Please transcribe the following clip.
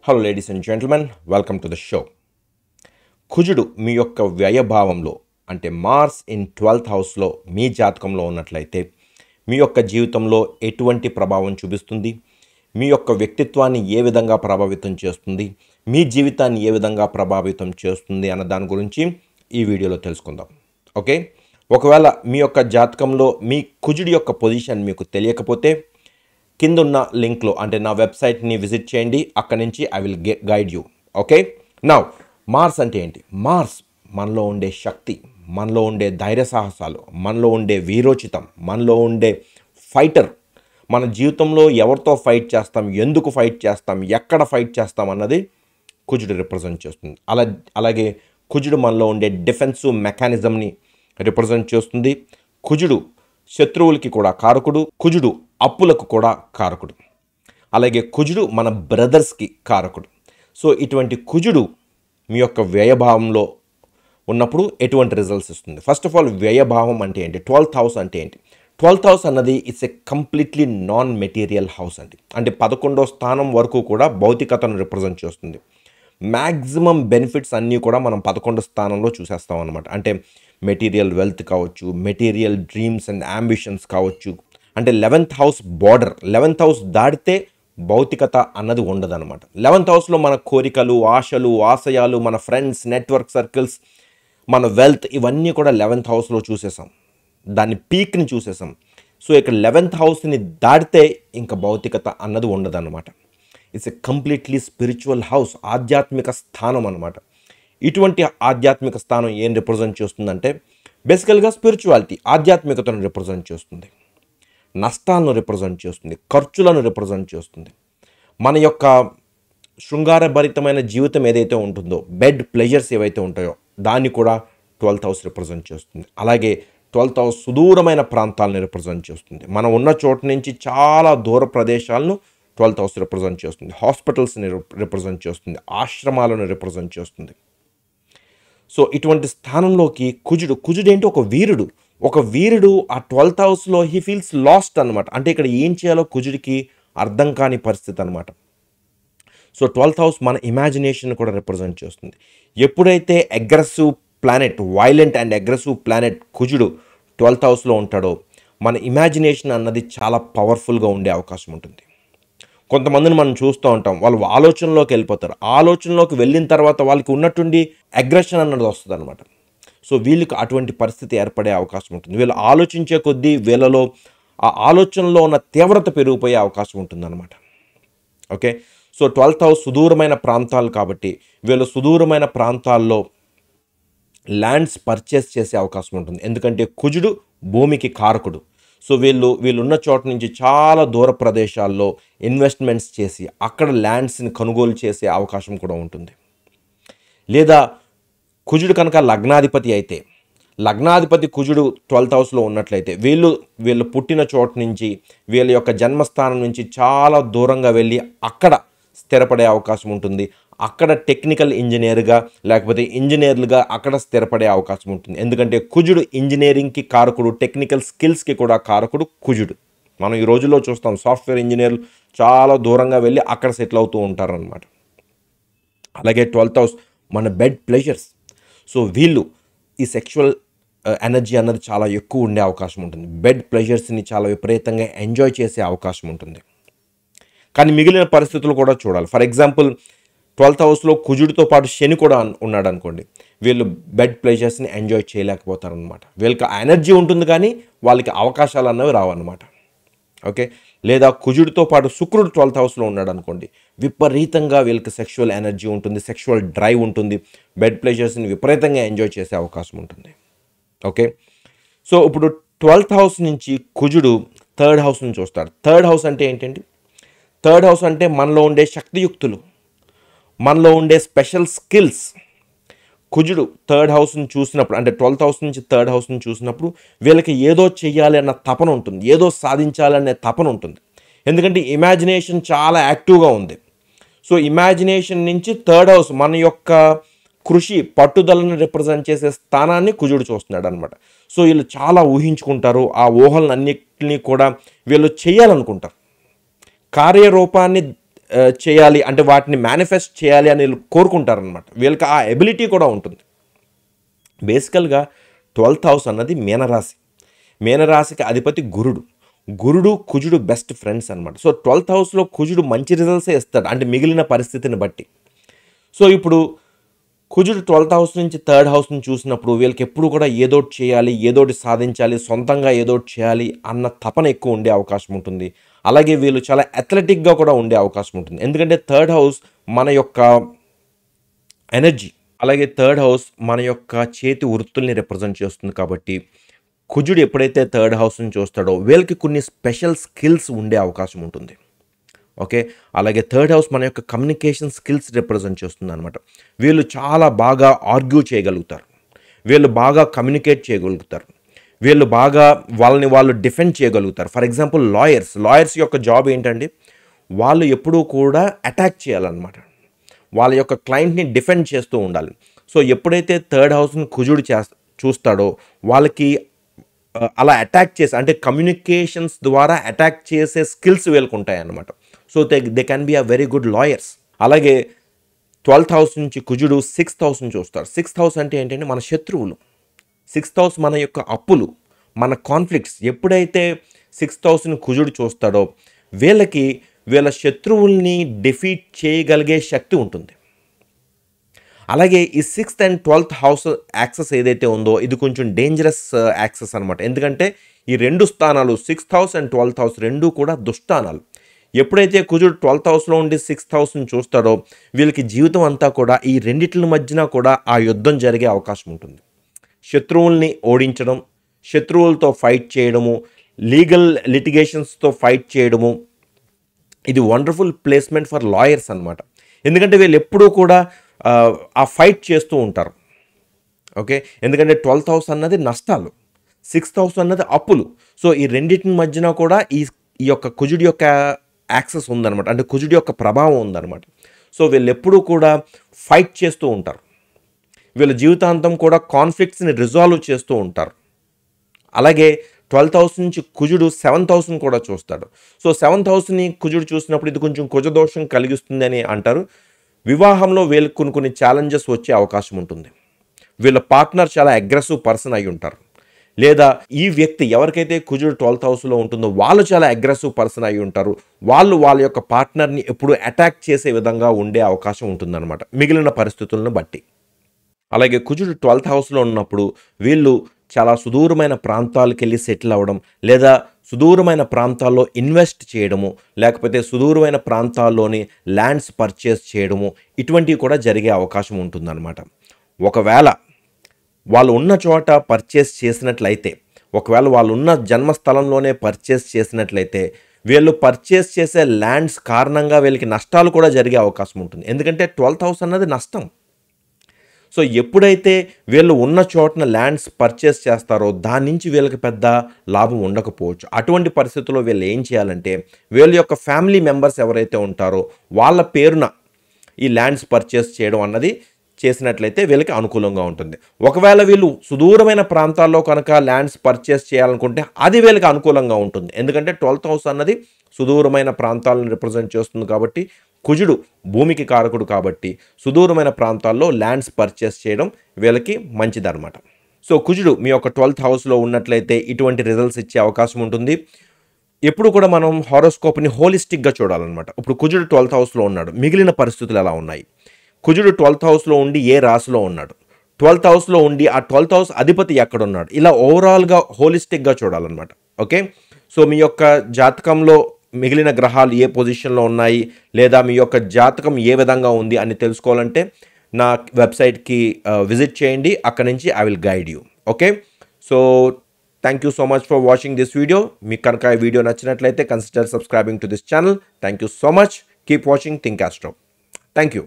Hello ladies and gentlemen, welcome to the show. కుజుడు మీ యొక్క వ్యయభావంలో అంటే మార్స్ ఇన్ 12th హౌస్లో మీ జాతకంలో ఉన్నట్లయితే మీ యొక్క జీవితంలో ఎటువంటి ప్రభావం చూపిస్తుంది, మీ యొక్క వ్యక్తిత్వాన్ని ఏ విధంగా ప్రభావితం చేస్తుంది, మీ జీవితాన్ని ఏ విధంగా ప్రభావితం చేస్తుంది అన్న దాని గురించి ఈ వీడియోలో తెలుసుకుందాం. ఓకే, ఒకవేళ మీ యొక్క జాతకంలో మీ కుజుడి యొక్క పొజిషన్ మీకు తెలియకపోతే కింద ఉన్న లింక్లో అంటే నా వెబ్సైట్ని విజిట్ చేయండి. అక్కడి నుంచి I will guide you. Okay, now Mars అంటే ఏంటి? మార్స్ మనలో ఉండే శక్తి, మనలో ఉండే ధైర్య సాహసాలు, మనలో ఉండే వీరోచితం, మనలో ఉండే ఫైటర్. మన జీవితంలో ఎవరితో ఫైట్ చేస్తాం, ఎందుకు ఫైట్ చేస్తాం, ఎక్కడ ఫైట్ చేస్తాం అన్నది కుజుడు రిప్రజెంట్ చేస్తుంది. అలాగే కుజుడు మనలో ఉండే డిఫెన్సివ్ మెకానిజంని రిప్రజెంట్ చేస్తుంది. కుజుడు శత్రువులకి కూడా కారకుడు, కుజుడు అప్పులకు కూడా కారకుడు, అలాగే కుజుడు మన బ్రదర్స్కి కారకుడు. సో ఇటువంటి కుజుడు మీ యొక్క వ్యయభావంలో ఉన్నప్పుడు ఎటువంటి రిజల్ట్స్ ఇస్తుంది? ఫస్ట్ ఆఫ్ ఆల్, వ్యయభావం అంటే ఏంటి? 12th హౌస్ అంటే ఏంటి? 12th హౌస్ అన్నది it's a completely non material house అండి. అంటే 11వ స్థానం వరకు కూడా భౌతికతను రిప్రజెంట్ చేస్తుంది. మ్యాక్సిమం బెనిఫిట్స్ అన్నీ కూడా మనం 11వ స్థానంలో చూసేస్తాం అనమాట. అంటే మెటీరియల్ వెల్త్ కావచ్చు, మెటీరియల్ డ్రీమ్స్ అండ్ అంబిషన్స్ కావచ్చు. అంటే 11th house border, 11th house దాటితే భౌతికత అన్నది ఉండదన్నమాట. 11th హౌస్లో మన కోరికలు, ఆశలు, ఆశయాలు, మన ఫ్రెండ్స్, నెట్వర్క్ సర్కిల్స్, మన వెల్త్, ఇవన్నీ కూడా 11th హౌస్లో చూసేసాం. దాని పీక్ని చూసేసాం. సో ఇక్కడ 11th హౌస్ని దాటితే ఇంకా భౌతికత అన్నది ఉండదన్నమాట. It's a completely spiritual house, ఆధ్యాత్మిక స్థానం అన్నమాట. ఇటువంటి ఆధ్యాత్మిక స్థానం ఏం రిప్రజెంట్ చేస్తుందంటే బేసికల్గా స్పిరిచువాలిటీ, ఆధ్యాత్మికతను రిప్రజెంట్ చేస్తుంది, నష్టాలను రిప్రజెంట్ చేస్తుంది, ఖర్చులను రిప్రజెంట్ చేస్తుంది. మన యొక్క శృంగారభరితమైన జీవితం ఏదైతే ఉంటుందో, బెడ్ ప్లెజర్స్ ఏవైతే ఉంటాయో దాన్ని కూడా 12th హౌస్ రిప్రజెంట్ చేస్తుంది. అలాగే 12th హౌస్ సుదూరమైన ప్రాంతాలను రిప్రజెంట్ చేస్తుంది. మనం ఉన్న చోటు నుంచి చాలా దూర ప్రదేశాలను 12th హౌస్ రిప్రజెంట్ చేస్తుంది. హాస్పిటల్స్ని రిప్రజెంట్ చేస్తుంది, ఆశ్రమాలను రిప్రజెంట్ చేస్తుంది. సో ఇటువంటి స్థానంలోకి కుజుడు ఏంటి? ఒక వీరుడు ఆ 12th హౌస్లో హీ ఫీల్స్ లాస్ట్ అనమాట. అంటే ఇక్కడ ఏం చేయాలో కుజుడికి అర్థం కాని పరిస్థితి అనమాట. సో 12th హౌస్ మన ఇమాజినేషన్ కూడా రిప్రజెంట్ చేస్తుంది. ఎప్పుడైతే aggressive planet, violent and aggressive planet కుజుడు 12th హౌస్లో ఉంటాడో మన ఇమాజినేషన్ అన్నది చాలా పవర్ఫుల్గా ఉండే అవకాశం ఉంటుంది. కొంతమందిని మనం చూస్తూ ఉంటాం, వాళ్ళు ఆలోచనలోకి వెళ్ళిపోతారు. ఆలోచనలోకి వెళ్ళిన తర్వాత వాళ్ళకి ఉన్నట్టుండి అగ్రెషన్ అన్నది వస్తుంది అనమాట. సో వీళ్ళకి అటువంటి పరిస్థితి ఏర్పడే అవకాశం ఉంటుంది. వీళ్ళు ఆలోచించే కొద్దీ వీళ్ళలో ఆ ఆలోచనలో ఉన్న తీవ్రత పెరిగిపోయే అవకాశం ఉంటుందన్నమాట. ఓకే, సో 12th హౌస్ సుదూరమైన ప్రాంతాలు కాబట్టి వీళ్ళు సుదూరమైన ప్రాంతాల్లో ల్యాండ్స్ పర్చేస్ చేసే అవకాశం ఉంటుంది. ఎందుకంటే కుజుడు భూమికి కారకుడు. సో వీళ్ళున్న చోట నుంచి చాలా దూర ప్రదేశాల్లో ఇన్వెస్ట్మెంట్స్ చేసి అక్కడ ల్యాండ్స్ని కొనుగోలు చేసే అవకాశం కూడా ఉంటుంది. లేదా కుజుడు కనుక లగ్నాధిపతి అయితే, లగ్నాధిపతి కుజుడు 12th హౌస్లో ఉన్నట్లయితే వీళ్ళు పుట్టిన చోటు నుంచి, వీళ్ళ యొక్క జన్మస్థానం నుంచి చాలా దూరంగా వెళ్ళి అక్కడ స్థిరపడే అవకాశం ఉంటుంది. అక్కడ టెక్నికల్ ఇంజనీర్గా లేకపోతే ఇంజనీర్లుగా అక్కడ స్థిరపడే అవకాశం ఉంటుంది. ఎందుకంటే కుజుడు ఇంజనీరింగ్కి కారకుడు, టెక్నికల్ స్కిల్స్కి కూడా కారకుడు కుజుడు. మనం ఈ రోజుల్లో చూస్తాం, సాఫ్ట్వేర్ ఇంజనీర్లు చాలా దూరంగా వెళ్ళి అక్కడ సెటిల్ అవుతూ ఉంటారనమాట. అలాగే 12th హౌస్ మన బెడ్ ప్లెజర్స్. సో వీళ్ళు ఈ సెక్షువల్ ఎనర్జీ అన్నది చాలా ఎక్కువ ఉండే అవకాశం ఉంటుంది. బెడ్ ప్లెజర్స్ని చాలా విపరీతంగా ఎంజాయ్ చేసే అవకాశం ఉంటుంది. కానీ మిగిలిన పరిస్థితులు కూడా చూడాలి. ఫర్ ఎగ్జాంపుల్ 12th హౌస్లో కుజుడితో పాటు శని కూడా ఉన్నాడు అనుకోండి, వీళ్ళు బెడ్ ప్లెజర్స్ని ఎంజాయ్ చేయలేకపోతారనమాట. వీళ్ళకి ఎనర్జీ ఉంటుంది కానీ వాళ్ళకి అవకాశాలు అన్నవి రావన్నమాట. ఓకే, లేదా కుజుడితో పాటు శుక్రుడు 12th హౌస్లో ఉన్నాడు అనుకోండి, విపరీతంగా వీళ్ళకి సెక్షువల్ ఎనర్జీ ఉంటుంది, సెక్షువల్ డ్రైవ్ ఉంటుంది, బెడ్ ప్లెజర్స్ని విపరీతంగా ఎంజాయ్ చేసే అవకాశం ఉంటుంది. ఓకే, సో ఇప్పుడు 12th హౌస్ నుంచి కుజుడు 3rd హౌస్ నుంచి వస్తాడు. 3rd హౌస్ అంటే ఏంటండి? 3rd హౌస్ అంటే మనలో ఉండే శక్తియుక్తులు, మనలో ఉండే స్పెషల్ స్కిల్స్. కుజుడు 3rd హౌస్ని చూసినప్పుడు, అంటే 12th హౌస్ నుంచి 3rd హౌస్ని చూసినప్పుడు వీళ్ళకి ఏదో చెయ్యాలి అన్న తపన ఉంటుంది, ఏదో సాధించాలనే తపన ఉంటుంది. ఎందుకంటే ఇమాజినేషన్ చాలా యాక్టివ్గా ఉంది. సో ఇమాజినేషన్ నుంచి 3rd హౌస్ మన యొక్క కృషి, పట్టుదలను రిప్రజెంట్ చేసే స్థానాన్ని కుజుడు చూస్తున్నాడు అనమాట. సో వీళ్ళు చాలా ఊహించుకుంటారు, ఆ ఊహలన్నింటినీ కూడా వీళ్ళు చేయాలనుకుంటారు. కార్యరూపాన్ని చేయాలి అంటే వాటిని మేనిఫెస్ట్ చేయాలి అని వీళ్ళు కోరుకుంటారనమాట. వీళ్ళకి ఆ ఎబిలిటీ కూడా ఉంటుంది. బేసికల్గా 12th హౌస్ అన్నది మీనరాశి. మీనరాశికి అధిపతి గురుడు. గురుడు కుజుడు బెస్ట్ ఫ్రెండ్స్ అనమాట. సో 12th హౌస్లో కుజుడు మంచి రిజల్ట్సే ఇస్తాడు, అంటే మిగిలిన పరిస్థితిని బట్టి. సో ఇప్పుడు కుజుడు 12th హౌస్ నుంచి 3rd హౌస్ని చూసినప్పుడు వీళ్ళకి ఎప్పుడు కూడా ఏదోటి చేయాలి, ఏదోటి సాధించాలి, సొంతంగా ఏదోటి చేయాలి అన్న తపన ఎక్కువ ఉండే అవకాశం ఉంటుంది. అలాగే వీళ్ళు చాలా అథ్లెటిక్గా కూడా ఉండే అవకాశం ఉంటుంది. ఎందుకంటే 3rd హౌస్ మన యొక్క ఎనర్జీ, అలాగే 3rd హౌస్ మన యొక్క చేతి వృత్తుల్ని రిప్రజెంట్ చేస్తుంది. కాబట్టి కుజుడు ఎప్పుడైతే 3rd హౌస్ని చూస్తాడో వీళ్ళకి కొన్ని స్పెషల్ స్కిల్స్ ఉండే అవకాశం ఉంటుంది. ఓకే, అలాగే 3rd హౌస్ మన యొక్క కమ్యూనికేషన్ స్కిల్స్ రిప్రజెంట్ చేస్తుంది అనమాట. వీళ్ళు చాలా బాగా ఆర్గ్యూ చేయగలుగుతారు, వీళ్ళు బాగా కమ్యూనికేట్ చేయగలుగుతారు, వీళ్ళు బాగా వాళ్ళని వాళ్ళు డిఫెండ్ చేయగలుగుతారు. ఫర్ ఎగ్జాంపుల్ లాయర్స్ యొక్క జాబ్ ఏంటండి, వాళ్ళు ఎప్పుడూ కూడా అటాక్ చేయాలన్నమాట. వాళ్ళ యొక్క క్లయింట్ని డిఫెండ్ చేస్తూ ఉండాలి. సో ఎప్పుడైతే 3rd హౌస్ని కుజుడు చూస్తాడో వాళ్ళకి అలా అటాక్ చేసి, అంటే కమ్యూనికేషన్స్ ద్వారా అటాక్ చేసే స్కిల్స్ వీళ్ళకు ఉంటాయి అన్నమాట. So they can be a very good lawyers. అలాగే 12th హౌస్ నుంచి కుజుడు 6th హౌస్ని చూస్తాడు. 6th హౌస్ అంటే ఏంటంటే మన శత్రువులు. 6th హౌస్ మన యొక్క అప్పులు, మన కాన్ఫ్లిక్ట్స్. ఎప్పుడైతే 6th హౌస్ని కుజుడు చూస్తాడో వీళ్ళకి వీళ్ళ శత్రువుల్ని డిఫీట్ చేయగలిగే శక్తి ఉంటుంది. అలాగే ఈ 6th and 12th house access ఏదైతే ఉందో ఇది కొంచెం డేంజరస్ యాక్సెస్ అనమాట. ఎందుకంటే ఈ రెండు స్థానాలు 6th house and 12th house రెండూ కూడా దుస్థానాలు. ఎప్పుడైతే కుజుడు 12th హౌస్లో ఉండి 6th హౌస్ని చూస్తాడో వీళ్ళకి జీవితం అంతా కూడా ఈ రెండిట్ల మధ్యన కూడా ఆ యుద్ధం జరిగే అవకాశం ఉంటుంది. శత్రువుల్ని ఓడించడం, శత్రువులతో ఫైట్ చేయడము, లీగల్ లిటిగేషన్స్తో ఫైట్ చేయడము, ఇది వండర్ఫుల్ ప్లేస్మెంట్ ఫర్ లాయర్స్ అనమాట. ఎందుకంటే వీళ్ళు ఎప్పుడూ కూడా ఆ ఫైట్ చేస్తూ ఉంటారు. ఓకే, ఎందుకంటే 12th హౌస్ అన్నది నష్టాలు, 6th హౌస్ అన్నది అప్పులు. సో ఈ రెండింటి మధ్యన కూడా ఈ యొక్క కుజుడి యొక్క యాక్సెస్ ఉందన్నమాట, అంటే కుజుడి యొక్క ప్రభావం ఉందన్నమాట. సో వీళ్ళు ఎప్పుడూ కూడా ఫైట్ చేస్తూ ఉంటారు, వీళ్ళ జీవితాంతం కూడా కాన్ఫ్లిక్ట్స్ని రిజాల్వ్ చేస్తూ ఉంటారు. అలాగే 12th హౌస్ నుంచి కుజుడు 7th హౌస్ని కూడా చూస్తాడు. సో 7th హౌస్ని కుజుడు చూసినప్పుడు ఇది కొంచెం కుజదోషం కలిగిస్తుంది అని అంటారు. వివాహంలో వీళ్ళకి కొన్ని ఛాలెంజెస్ వచ్చే అవకాశం ఉంటుంది. వీళ్ళ పార్ట్నర్ చాలా అగ్రెసివ్ పర్సన్ అయి ఉంటారు, లేదా ఈ వ్యక్తి ఎవరికైతే కుజుడు 12th హౌస్లో ఉంటుందో వాళ్ళు చాలా అగ్రెసివ్ పర్సన్ అయి ఉంటారు. వాళ్ళు వాళ్ళ యొక్క పార్ట్నర్ని ఎప్పుడు అటాక్ చేసే విధంగా ఉండే అవకాశం ఉంటుందన్నమాట మిగిలిన పరిస్థితులను బట్టి. అలాగే కుజుడు 12th హౌస్లో ఉన్నప్పుడు వీళ్ళు చాలా సుదూరమైన ప్రాంతాలకు వెళ్ళి సెటిల్ అవ్వడం, లేదా సుదూరమైన ప్రాంతాల్లో ఇన్వెస్ట్ చేయడము, లేకపోతే సుదూరమైన ప్రాంతాల్లోని ల్యాండ్స్ పర్చేస్ చేయడము, ఇటువంటివి కూడా జరిగే అవకాశం ఉంటుందన్నమాట. ఒకవేళ వాళ్ళు ఉన్న చోట పర్చేస్ చేసినట్లయితే, ఒకవేళ వాళ్ళు ఉన్న జన్మస్థలంలోనే పర్చేస్ చేసినట్లయితే వీళ్ళు పర్చేస్ చేసే ల్యాండ్స్ కారణంగా వీళ్ళకి నష్టాలు కూడా జరిగే అవకాశం ఉంటుంది. ఎందుకంటే 12th హౌస్ అన్నది నష్టం. సో ఎప్పుడైతే వీళ్ళు ఉన్న చోటన ల్యాండ్స్ పర్చేస్ చేస్తారో దాని నుంచి వీళ్ళకి పెద్ద లాభం ఉండకపోవచ్చు. అటువంటి పరిస్థితుల్లో వీళ్ళు ఏం చేయాలంటే వీళ్ళ యొక్క ఫ్యామిలీ మెంబర్స్ ఎవరైతే ఉంటారో వాళ్ళ పేరున ఈ ల్యాండ్స్ పర్చేస్ చేయడం అన్నది చేసినట్లయితే వీళ్ళకి అనుకూలంగా ఉంటుంది. ఒకవేళ వీళ్ళు సుదూరమైన ప్రాంతాల్లో కనుక ల్యాండ్స్ పర్చేస్ చేయాలనుకుంటే అది వీళ్ళకి అనుకూలంగా ఉంటుంది. ఎందుకంటే 12th హౌస్ అన్నది సుదూరమైన ప్రాంతాలను రిప్రజెంట్ చేస్తుంది. కాబట్టి కుజుడు భూమికి కారకుడు, కాబట్టి సుదూరమైన ప్రాంతాల్లో ల్యాండ్స్ పర్చేస్ చేయడం వీళ్ళకి మంచిదన్నమాట. సో కుజుడు మీ యొక్క 12th హౌస్లో ఉన్నట్లయితే ఇటువంటి రిజల్ట్స్ ఇచ్చే అవకాశం ఉంటుంది. ఎప్పుడు కూడా మనం హారోస్కోప్ని హోలిస్టిక్గా చూడాలన్నమాట. ఇప్పుడు కుజుడు 12th హౌస్లో ఉన్నాడు, మిగిలిన పరిస్థితులు ఎలా ఉన్నాయి, కుజుడు 12th హౌస్లో ఉండి ఏ రాశిలో ఉన్నాడు, 12th హౌస్లో ఉండి ఆ 12th హౌస్ అధిపతి ఎక్కడున్నాడు, ఇలా ఓవరాల్గా హోలిస్టిక్గా చూడాలన్నమాట. ఓకే, సో మీ యొక్క జాతకంలో మిగిలిన గ్రహాలు ఏ పొజిషన్లో ఉన్నాయి, లేదా మీ యొక్క జాతకం ఏ విధంగా ఉంది అని తెలుసుకోవాలంటే నా వెబ్సైట్కి విజిట్ చేయండి. అక్కడ నుంచి I will guide you. Okay, so thank you so much for watching this video. మీకు కనుక ఈ వీడియో నచ్చినట్లయితే consider subscribing to this channel. Thank you so much. Keep watching Think Astro. Thank you.